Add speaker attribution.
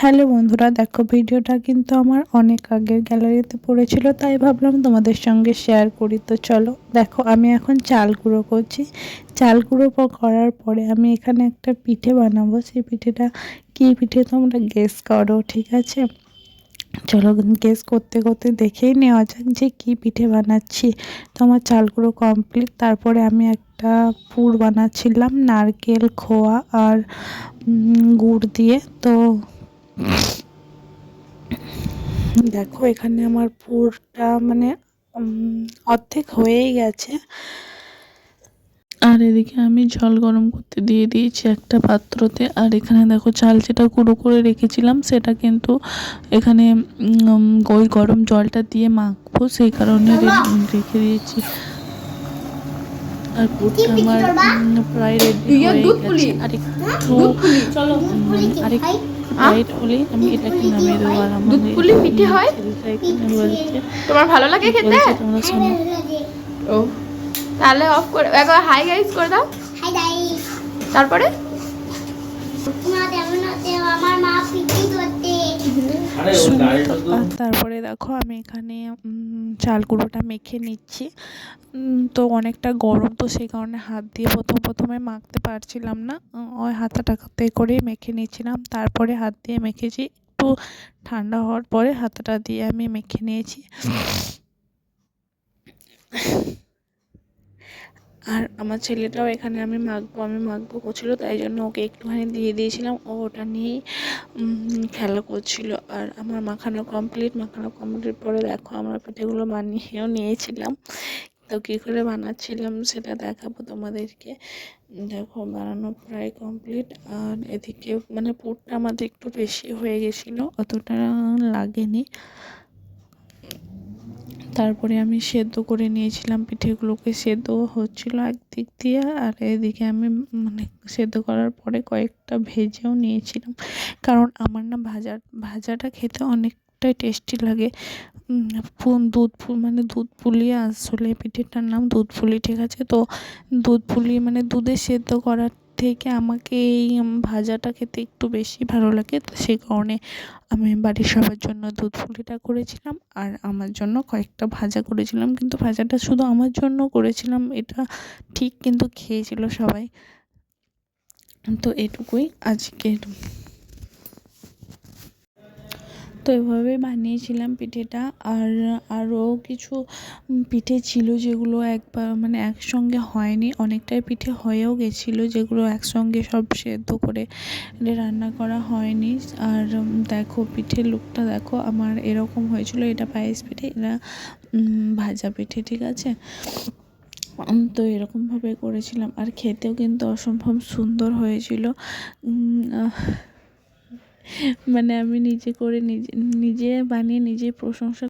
Speaker 1: Hello বন্ধুরা, দেখো ভিডিওটা কিন্তু আমার অনেক আগের গ্যালারিতে পড়েছিল, তাই ভাবলাম তোমাদের সঙ্গে শেয়ার করি। তো চলো দেখো, আমি এখন চাল গুঁড়ো করছি। চাল গুঁড়ো করার পরে আমি এখানে একটা পিঠে বানাবো। সেই পিঠেটা কী পিঠে তোমরা গেস করো, ঠিক আছে? চলো গেস করতে করতে দেখেই নেওয়া যাক যে কী পিঠে বানাচ্ছি। তো আমার চাল গুঁড়ো কমপ্লিট। তারপরে আমি একটা পুর বানাচ্ছিলাম নারকেল, খোয়া আর গুড় দিয়ে। তো দেখো এখানে আমার পুরটা মানে অর্ধেক হয়েই গেছে। আর এদিকে আমি জল গরম করতে দিয়ে দিয়েছি একটা পাত্রতে। আর এখানে দেখো চাল যেটা গুঁড়ো করে রেখেছিলাম সেটা কিন্তু এখানে ওই গরম জলটা দিয়ে মাখবো, সেই কারণে রেখে দিয়েছি। আর পুরটা আমার প্রায় রেডি হয়ে গেছে। আর একটু লাইট হলেই আমি এটাকে নামিয়ে দেবো। আর আমার ছেলেটা এখানে বলছে,
Speaker 2: তোমার ভালো লাগে খেতে?
Speaker 1: তোমরা শোনো।
Speaker 2: ও তাহলে অফ করে একবার হাই গাইস করে দাও।
Speaker 3: Hi guys.
Speaker 2: তারপরে
Speaker 3: আমার মা পিঠে করতে।
Speaker 1: আর তারপরে দেখো আমি এখানে চাল গুঁড়োটা মেখে নিচ্ছি। তো অনেকটা গরম, তো সেই কারণে হাত দিয়ে প্রথমে মাখতে পারছিলাম না। ওই হাতাটাতে করেই মেখে নিচ্ছিলাম। তারপরে হাত দিয়ে মেখেছি। একটু ঠান্ডা হওয়ার পরে হাতাটা দিয়ে আমি মেখে নিয়েছি। আর আমার ছেলেটাও এখানে আমি মাখবো করছিল, তাই জন্য ওকে একটুখানি দিয়ে দিয়েছিলাম। ও ওটা নিয়েই খেলা করছিল। আর আমার মাখানো কমপ্লিট পরে দেখো আমরা পিঠেগুলো বানিয়েও নিয়েছিলাম। তো কী করে বানাচ্ছিলাম সেটা দেখাবো তোমাদেরকে। দেখো বানানো প্রায় কমপ্লিট। আর এদিকে মানে পুরটা আমাদের একটু বেশি হয়ে গেছিলো, অতটা লাগেনি। তারপরে আমি সেদ্ধ করে নিয়েছিলাম পিঠেগুলোকে। সেদ্ধ হচ্ছিলো একদিক দিয়ে, আর এদিকে আমি মানে সেদ্ধ করার পরে কয়েকটা ভেজেও নিয়েছিলাম। কারণ আমার না ভাজাটা খেতে অনেকটাই টেস্টি লাগে। দুধ পুলি, আসলে পিঠেটার নাম দুধ পুলি, ঠিক আছে? তো দুধ পুলি মানে দুধে সেদ্ধ করার থেকে আমাকে এই ভাজাটা খেতে একটু বেশি ভালো লাগে। তো সেই কারণে আমি বাড়ির সবার জন্য দুধ পুলিটা করেছিলাম, আর আমার জন্য কয়েকটা ভাজা করেছিলাম। কিন্তু ভাজাটা শুধু আমার জন্য করেছিলাম এটা ঠিক, কিন্তু খেয়েছিল সবাই। তো এটুকুই আজকের। তো এভাবে বানিয়েছিলাম পিঠেটা। আর আরও কিছু পিঠে ছিল যেগুলো মানে একসঙ্গে হয়নি, অনেকটাই পিঠে হয়েও গেছিলো, যেগুলো একসঙ্গে সব সেদ্ধ করে রান্না করা হয়নি। আর দেখো পিঠের লুকটা দেখো আমার এরকম হয়েছিল। এটা পায়েস পিঠে, এটা ভাজা পিঠে, ঠিক আছে? তো এরকমভাবে করেছিলাম। আর খেতেও কিন্তু অসম্ভব সুন্দর হয়েছিল। মানে আমি নিজে বানিয়ে নিজেই প্রশংসা